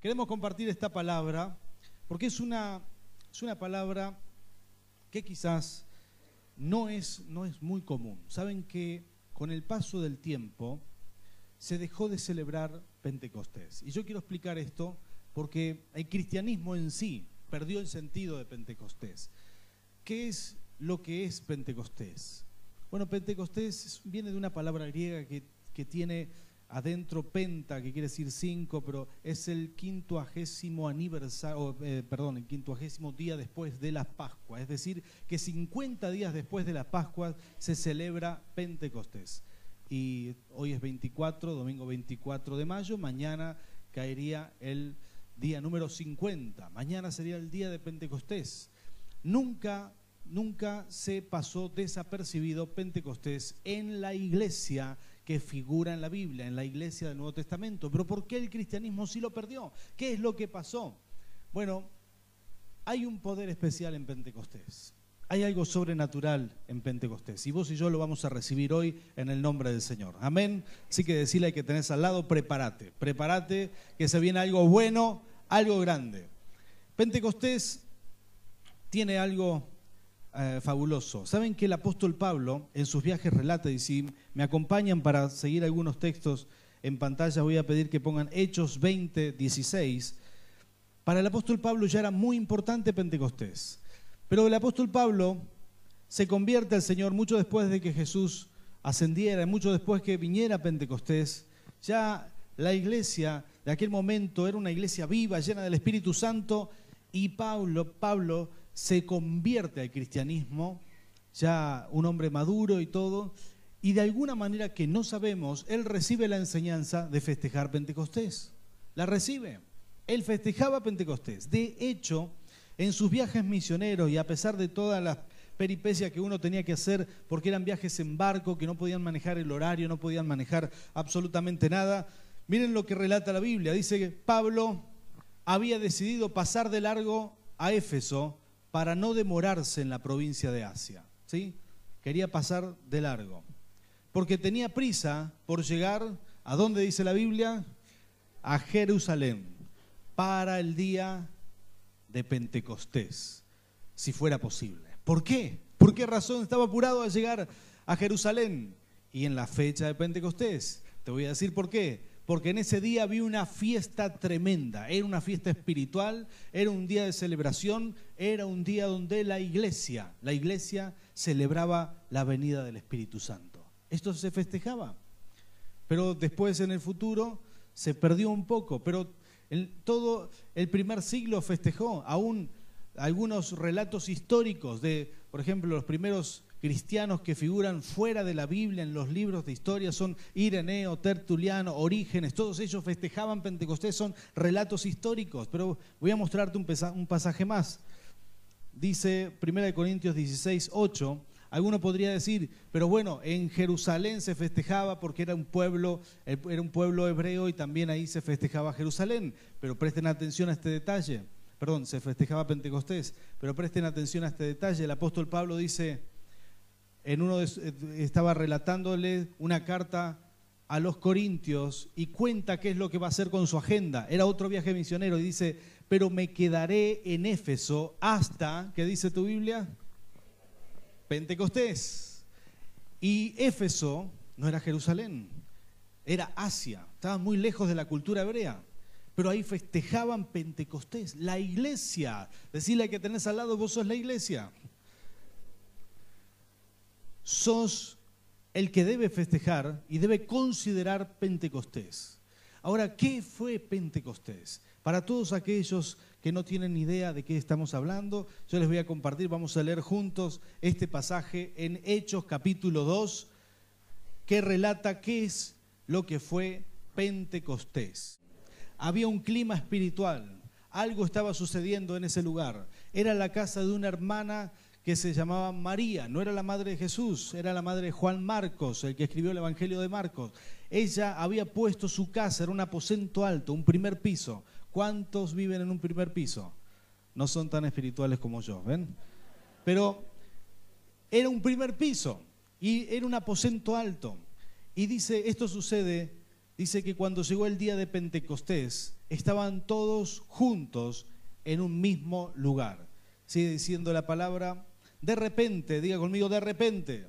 Queremos compartir esta palabra porque es una palabra que quizás no es muy común. Saben que con el paso del tiempo se dejó de celebrar Pentecostés. Y yo quiero explicar esto porque el cristianismo en sí perdió el sentido de Pentecostés. ¿Qué es lo que es Pentecostés? Bueno, Pentecostés viene de una palabra griega que tiene adentro penta, que quiere decir 5, pero es el 50º aniversario, el 50º día después de la Pascua. Es decir, que 50 días después de la Pascua se celebra Pentecostés. Y hoy es 24, domingo 24 de mayo, mañana caería el día número 50. Mañana sería el día de Pentecostés. Nunca se pasó desapercibido Pentecostés en la iglesia que figura en la Biblia, en la iglesia del Nuevo Testamento. ¿Pero por qué el cristianismo sí lo perdió? ¿Qué es lo que pasó? Bueno, hay un poder especial en Pentecostés. Hay algo sobrenatural en Pentecostés. Y vos y yo lo vamos a recibir hoy en el nombre del Señor. Amén. Así que decirle al que tenés al lado, prepárate. Prepárate que se viene algo bueno, algo grande. Pentecostés tiene algo fabuloso. Saben que el apóstol Pablo en sus viajes relata, y si me acompañan para seguir algunos textos en pantalla, voy a pedir que pongan Hechos 20:16. Para el apóstol Pablo ya era muy importante Pentecostés. Pero el apóstol Pablo se convierte al Señor mucho después de que Jesús ascendiera, mucho después que viniera Pentecostés. Ya la iglesia de aquel momento era una iglesia viva, llena del Espíritu Santo, y Pablo se convierte al cristianismo, ya un hombre maduro y todo, y de alguna manera que no sabemos, él recibe la enseñanza de festejar Pentecostés. La recibe. Él festejaba Pentecostés. De hecho, en sus viajes misioneros, y a pesar de todas las peripecias que uno tenía que hacer, porque eran viajes en barco, que no podían manejar el horario, no podían manejar absolutamente nada, miren lo que relata la Biblia. Dice que Pablo había decidido pasar de largo a Éfeso para no demorarse en la provincia de Asia, ¿sí? Quería pasar de largo, porque tenía prisa por llegar, ¿a dónde dice la Biblia? A Jerusalén, para el día de Pentecostés, si fuera posible. ¿Por qué? ¿Por qué razón estaba apurado a llegar a Jerusalén? Y en la fecha de Pentecostés, te voy a decir por qué. Porque en ese día había una fiesta tremenda, era una fiesta espiritual, era un día de celebración, era un día donde la iglesia celebraba la venida del Espíritu Santo. Esto se festejaba, pero después en el futuro se perdió un poco, pero todo el primer siglo festejó. Aún algunos relatos históricos de, por ejemplo, los primeros cristianos que figuran fuera de la Biblia en los libros de historia son Ireneo, Tertuliano, Orígenes, todos ellos festejaban Pentecostés, son relatos históricos. Pero voy a mostrarte un pasaje más. Dice 1 Corintios 16:8, alguno podría decir, pero bueno, en Jerusalén se festejaba porque era un pueblo hebreo y también ahí se festejaba Jerusalén. Pero presten atención a este detalle, se festejaba Pentecostés, pero presten atención a este detalle. El apóstol Pablo dice, estaba relatándole una carta a los corintios y cuenta qué es lo que va a hacer con su agenda. Era otro viaje misionero y dice, pero me quedaré en Éfeso hasta, ¿qué dice tu Biblia? Pentecostés. Y Éfeso no era Jerusalén, era Asia, estaba muy lejos de la cultura hebrea. Pero ahí festejaban Pentecostés, la iglesia. Decirle que tenés al lado, vos sos la iglesia. Sos el que debe festejar y debe considerar Pentecostés. Ahora, ¿qué fue Pentecostés? Para todos aquellos que no tienen ni idea de qué estamos hablando, yo les voy a compartir, vamos a leer juntos este pasaje en Hechos capítulo 2, que relata qué es lo que fue Pentecostés. Había un clima espiritual, algo estaba sucediendo en ese lugar. Era la casa de una hermana que se llamaba María, no era la madre de Jesús, era la madre de Juan Marcos, el que escribió el Evangelio de Marcos. Ella había puesto su casa, era un aposento alto, un primer piso. ¿Cuántos viven en un primer piso? No son tan espirituales como yo, ¿ven? Pero era un primer piso y era un aposento alto. Y dice, esto sucede dice que cuando llegó el día de Pentecostés, estaban todos juntos en un mismo lugar. Sigue diciendo la palabra, de repente, diga conmigo, de repente,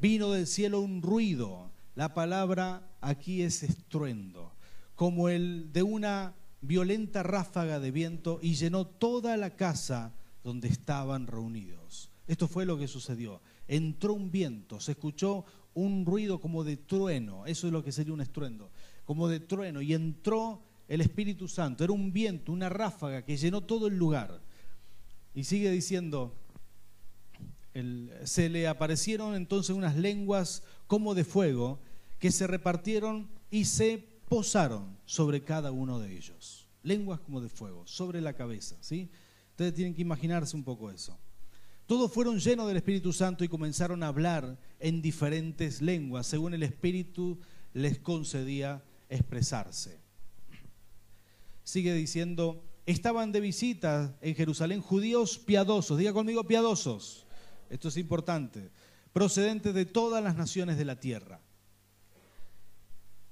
vino del cielo un ruido. La palabra aquí es estruendo, como el de una violenta ráfaga de viento, y llenó toda la casa donde estaban reunidos. Esto fue lo que sucedió. Entró un viento, se escuchó un ruido como de trueno, eso es lo que sería un estruendo, como de trueno, y entró el Espíritu Santo. Era un viento, una ráfaga que llenó todo el lugar. Y sigue diciendo, se le aparecieron entonces unas lenguas como de fuego que se repartieron y se posaron sobre cada uno de ellos. Lenguas como de fuego, sobre la cabeza, ¿sí? Ustedes tienen que imaginarse un poco eso. Todos fueron llenos del Espíritu Santo y comenzaron a hablar en diferentes lenguas, según el Espíritu les concedía expresarse. Sigue diciendo, estaban de visita en Jerusalén judíos piadosos, diga conmigo piadosos, esto es importante, procedentes de todas las naciones de la tierra.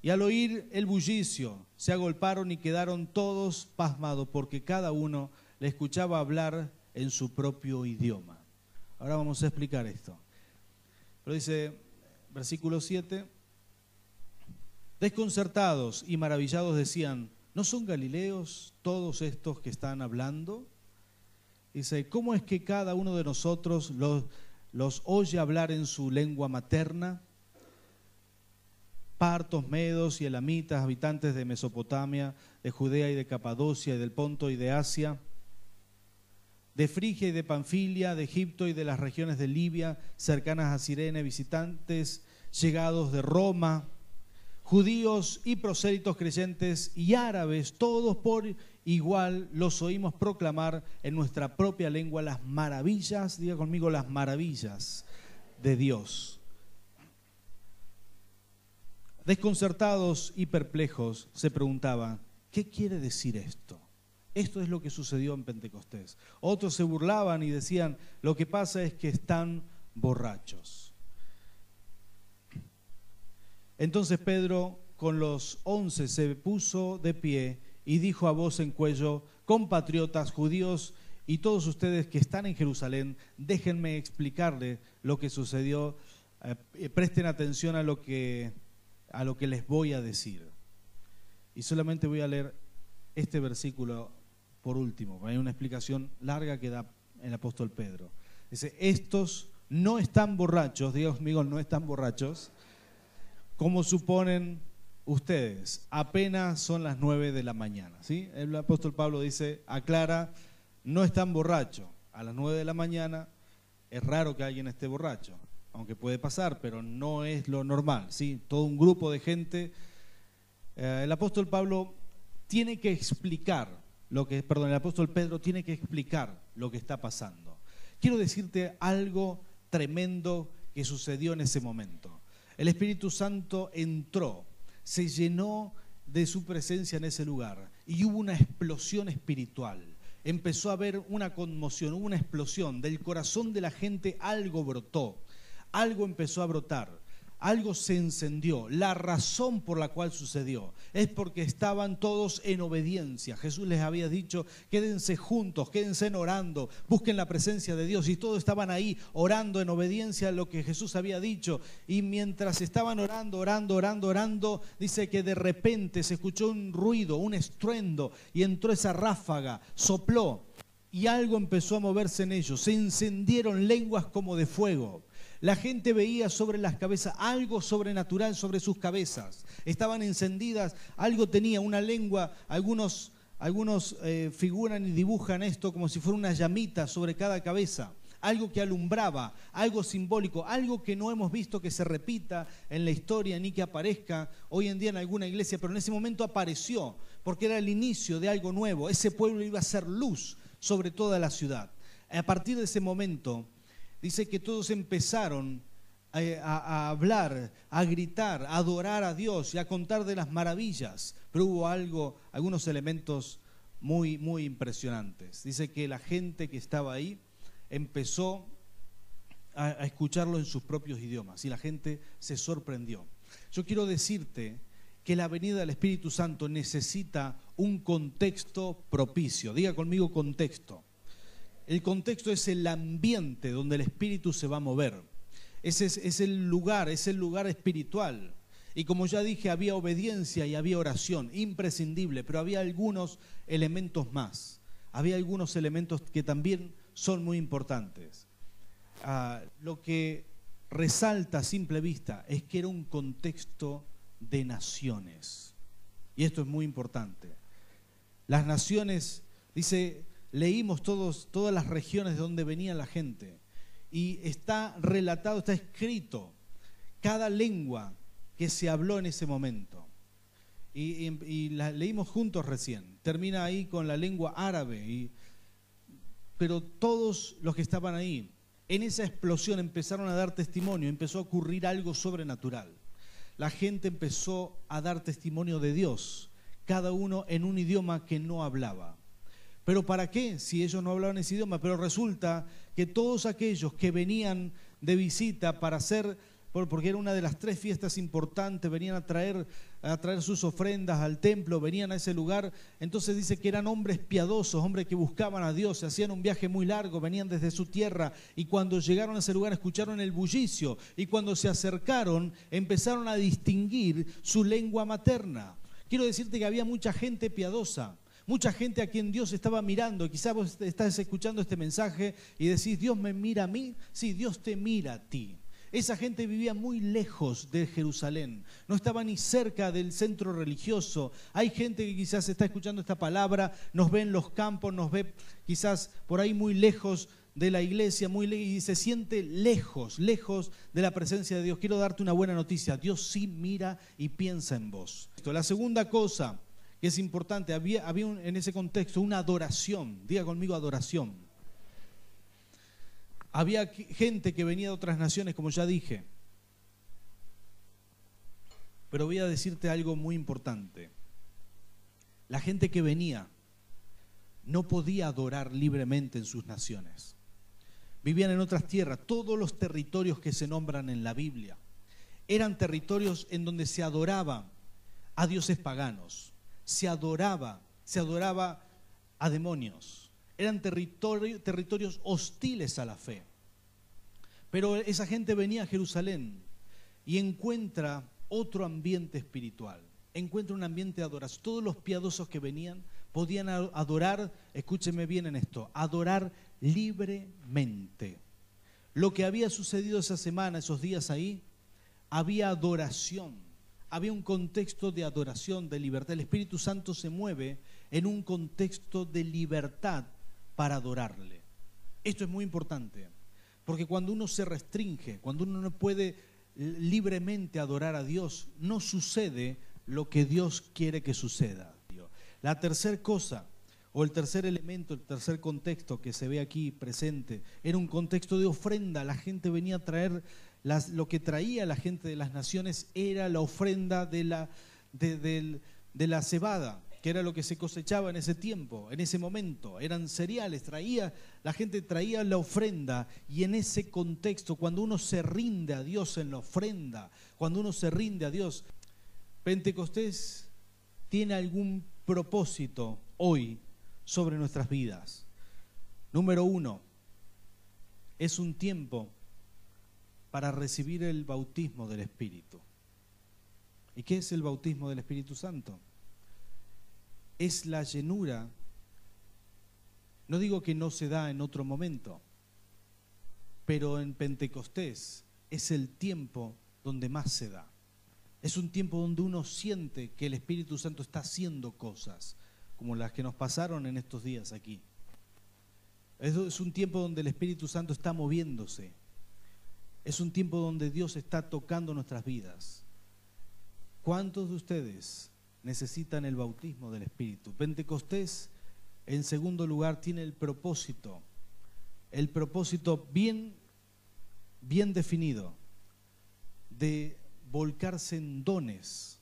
Y al oír el bullicio, se agolparon y quedaron todos pasmados, porque cada uno le escuchaba hablar en su propio idioma. Ahora vamos a explicar esto. Pero dice, versículo 7, desconcertados y maravillados decían, ¿no son galileos todos estos que están hablando? Dice, ¿cómo es que cada uno de nosotros los oye hablar en su lengua materna? Partos, medos y elamitas, habitantes de Mesopotamia, de Judea y de Capadocia y del Ponto y de Asia, de Frigia y de Panfilia, de Egipto y de las regiones de Libia, cercanas a Cirene, visitantes llegados de Roma, judíos y prosélitos creyentes y árabes, todos por igual los oímos proclamar en nuestra propia lengua las maravillas, diga conmigo, las maravillas de Dios. Desconcertados y perplejos se preguntaban, ¿qué quiere decir esto? Esto es lo que sucedió en Pentecostés. Otros se burlaban y decían, lo que pasa es que están borrachos. Entonces Pedro con los 11 se puso de pie y dijo a voz en cuello, compatriotas judíos y todos ustedes que están en Jerusalén, déjenme explicarles lo que sucedió, presten atención a lo que les voy a decir. Y solamente voy a leer este versículo por último, hay una explicación larga que da el apóstol Pedro. Dice, estos no están borrachos, diga conmigo, no están borrachos, como suponen ustedes, apenas son las 9 de la mañana. ¿Sí? El apóstol Pablo dice, aclara, no están borrachos. A las 9 de la mañana es raro que alguien esté borracho, aunque puede pasar, pero no es lo normal. ¿Sí? Todo un grupo de gente. El apóstol Pablo tiene que explicar el apóstol Pedro tiene que explicar lo que está pasando. Quiero decirte algo tremendo que sucedió en ese momento. El Espíritu Santo entró, se llenó de su presencia en ese lugar y hubo una explosión espiritual. Empezó a haber una conmoción, hubo una explosión. Del corazón de la gente algo brotó, algo empezó a brotar. Algo se encendió. La razón por la cual sucedió es porque estaban todos en obediencia. Jesús les había dicho, quédense juntos, quédense orando, busquen la presencia de Dios. Y todos estaban ahí orando en obediencia a lo que Jesús había dicho. Y mientras estaban orando, dice que de repente se escuchó un ruido, un estruendo, y entró esa ráfaga, sopló, y algo empezó a moverse en ellos. Se encendieron lenguas como de fuego. La gente veía sobre las cabezas algo sobrenatural sobre sus cabezas. Estaban encendidas, algo tenía, una lengua. Algunos figuran y dibujan esto como si fuera una llamita sobre cada cabeza. Algo que alumbraba, algo simbólico, algo que no hemos visto que se repita en la historia ni que aparezca hoy en día en alguna iglesia, pero en ese momento apareció porque era el inicio de algo nuevo. Ese pueblo iba a ser luz sobre toda la ciudad. A partir de ese momento, dice que todos empezaron a hablar, a gritar, a adorar a Dios y a contar de las maravillas. Pero hubo algunos elementos muy, muy impresionantes. Dice que la gente que estaba ahí empezó a escucharlo en sus propios idiomas y la gente se sorprendió. Yo quiero decirte que la venida del Espíritu Santo necesita un contexto propicio. Diga conmigo contexto. El contexto es el ambiente donde el Espíritu se va a mover. Ese es el lugar espiritual. Y como ya dije, había obediencia y había oración, imprescindible, pero había algunos elementos más. Había algunos elementos que también son muy importantes. Lo que resalta a simple vista es que era un contexto de naciones. Y esto es muy importante. Las naciones, dice, leímos todas las regiones de donde venía la gente. Y está relatado, está escrito, cada lengua que se habló en ese momento. Y la leímos juntos recién. Termina ahí con la lengua árabe. Pero todos los que estaban ahí, en esa explosión empezaron a dar testimonio, empezó a ocurrir algo sobrenatural. La gente empezó a dar testimonio de Dios, cada uno en un idioma que no hablaba. ¿Pero para qué? Si ellos no hablaban ese idioma. Pero resulta que todos aquellos que venían de visita para hacer, porque era una de las 3 fiestas importantes, venían a traer sus ofrendas al templo, venían a ese lugar. Entonces dice que eran hombres piadosos, hombres que buscaban a Dios, se hacían un viaje muy largo, venían desde su tierra y cuando llegaron a ese lugar escucharon el bullicio y cuando se acercaron empezaron a distinguir su lengua materna. Quiero decirte que había mucha gente piadosa. Mucha gente a quien Dios estaba mirando. Quizás vos estás escuchando este mensaje y decís, ¿Dios me mira a mí? Sí, Dios te mira a ti. Esa gente vivía muy lejos de Jerusalén, no estaba ni cerca del centro religioso. Hay gente que quizás está escuchando esta palabra, nos ve en los campos, nos ve quizás por ahí muy lejos de la iglesia, y se siente lejos de la presencia de Dios. Quiero darte una buena noticia, Dios sí mira y piensa en vos. La segunda cosa que es importante, había en ese contexto una adoración. Diga conmigo adoración. Había gente que venía de otras naciones, como ya dije. Pero voy a decirte algo muy importante. La gente que venía no podía adorar libremente en sus naciones. Vivían en otras tierras. Todos los territorios que se nombran en la Biblia eran territorios en donde se adoraba a dioses paganos. Se adoraba a demonios. Eran territorios hostiles a la fe. Pero esa gente venía a Jerusalén y encuentra otro ambiente espiritual. Encuentra un ambiente de adoración. Todos los piadosos que venían podían adorar, escúcheme bien en esto, adorar libremente. Lo que había sucedido esa semana, esos días ahí, había adoración. Había un contexto de adoración, de libertad. El Espíritu Santo se mueve en un contexto de libertad para adorarle. Esto es muy importante, porque cuando uno se restringe, cuando uno no puede libremente adorar a Dios, no sucede lo que Dios quiere que suceda. La tercera cosa, o el tercer elemento, el tercer contexto que se ve aquí presente, era un contexto de ofrenda. La gente venía a traer, lo que traía la gente de las naciones era la ofrenda de la cebada, que era lo que se cosechaba en ese tiempo, en ese momento. Eran cereales, la gente traía la ofrenda, y en ese contexto, cuando uno se rinde a Dios en la ofrenda, cuando uno se rinde a Dios, Pentecostés tiene algún propósito hoy sobre nuestras vidas. Número 1, es un tiempo para recibir el bautismo del Espíritu. ¿Y qué es el bautismo del Espíritu Santo? Es la llenura. No digo que no se da en otro momento, pero en Pentecostés es el tiempo donde más se da. Es un tiempo donde uno siente que el Espíritu Santo está haciendo cosas, como las que nos pasaron en estos días aquí. Es un tiempo donde el Espíritu Santo está moviéndose. Es un tiempo donde Dios está tocando nuestras vidas. ¿Cuántos de ustedes necesitan el bautismo del Espíritu? Pentecostés, en segundo lugar, tiene el propósito bien definido de volcarse en dones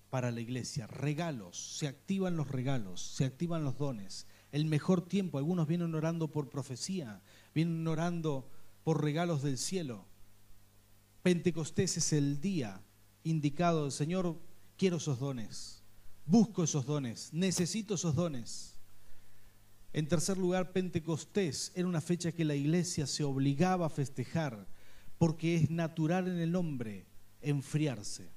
para la iglesia, regalos. Se activan los regalos, se activan los dones. El mejor tiempo, algunos vienen orando por profecía, vienen orando por regalos del cielo. Pentecostés es el día indicado. Señor, quiero esos dones, busco esos dones, necesito esos dones. En tercer lugar, Pentecostés era una fecha que la iglesia se obligaba a festejar porque es natural en el hombre enfriarse.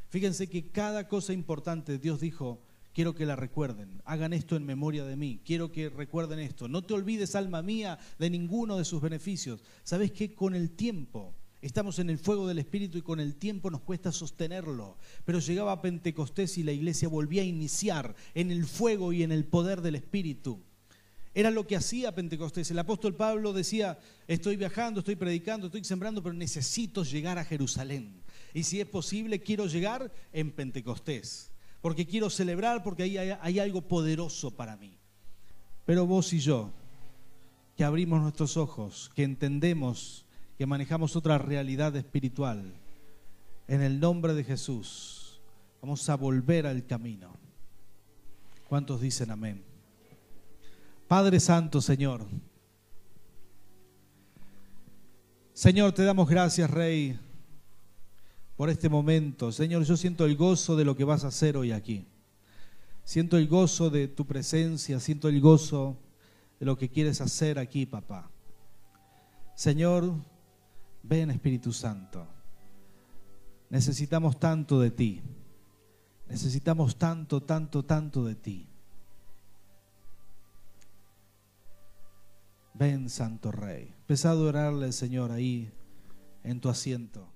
Fíjense que cada cosa importante Dios dijo, quiero que la recuerden, hagan esto en memoria de mí, quiero que recuerden esto. No te olvides, alma mía, de ninguno de sus beneficios. ¿Sabés qué? Con el tiempo, estamos en el fuego del Espíritu y con el tiempo nos cuesta sostenerlo. Pero llegaba Pentecostés y la iglesia volvía a iniciar en el fuego y en el poder del Espíritu. Era lo que hacía Pentecostés. El apóstol Pablo decía, estoy viajando, estoy predicando, estoy sembrando, pero necesito llegar a Jerusalén. Y si es posible, quiero llegar en Pentecostés. Porque quiero celebrar, porque ahí hay algo poderoso para mí. Pero vos y yo, que abrimos nuestros ojos, que entendemos, que manejamos otra realidad espiritual, en el nombre de Jesús, vamos a volver al camino. ¿Cuántos dicen amén? Padre Santo, Señor. Señor, te damos gracias, Rey, por este momento. Señor, yo siento el gozo de lo que vas a hacer hoy aquí. Siento el gozo de tu presencia, siento el gozo de lo que quieres hacer aquí, papá. Señor, ven, Espíritu Santo. Necesitamos tanto de ti. Necesitamos tanto, tanto, tanto de ti. Ven, Santo Rey. Empezá a adorarle al Señor ahí en tu asiento.